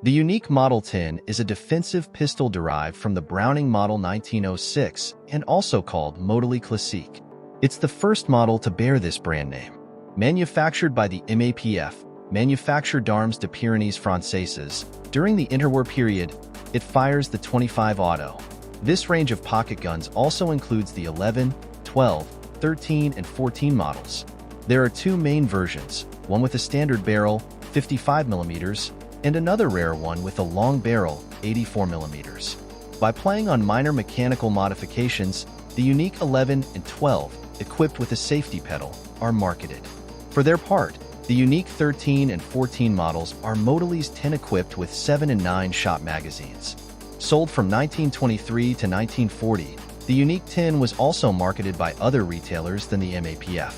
The unique Model 10 is a defensive pistol derived from the Browning Model 1906 and also called Modèle Classique. It's the first model to bear this brand name. Manufactured by the MAPF, Manufacture d'Armes de Pyrénées Françaises, during the interwar period, it fires the 25 auto. This range of pocket guns also includes the 11, 12, 13, and 14 models. There are two main versions, one with a standard barrel, 55mm, and another rare one with a long barrel, 84mm. By playing on minor mechanical modifications, the unique 11 and 12, equipped with a safety pedal, are marketed. For their part, the unique 13 and 14 models are Modèles 10 equipped with 7 and 9 shot magazines. Sold from 1923 to 1940, the unique 10 was also marketed by other retailers than the MAPF.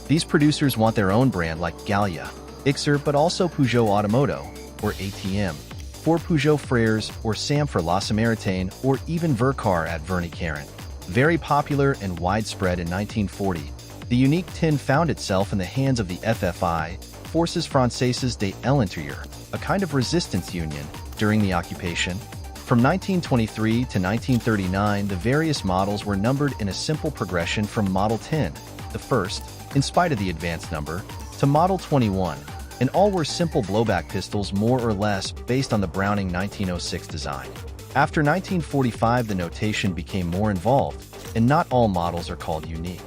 These producers want their own brand like Gallia, Ixer, but also Peugeot Automoto, or ATM, for Peugeot Frères, or Sam for La Samaritaine, or even Vercar at Verny-Caron. Very popular and widespread in 1940, the unique 10 found itself in the hands of the FFI, Forces Françaises de l'Intérieur, a kind of resistance union, during the occupation. From 1923 to 1939, the various models were numbered in a simple progression from Model 10, the first, in spite of the advanced number, to Model 21, and all were simple blowback pistols more or less based on the Browning 1906 design. After 1945, the notation became more involved, and not all models are called unique.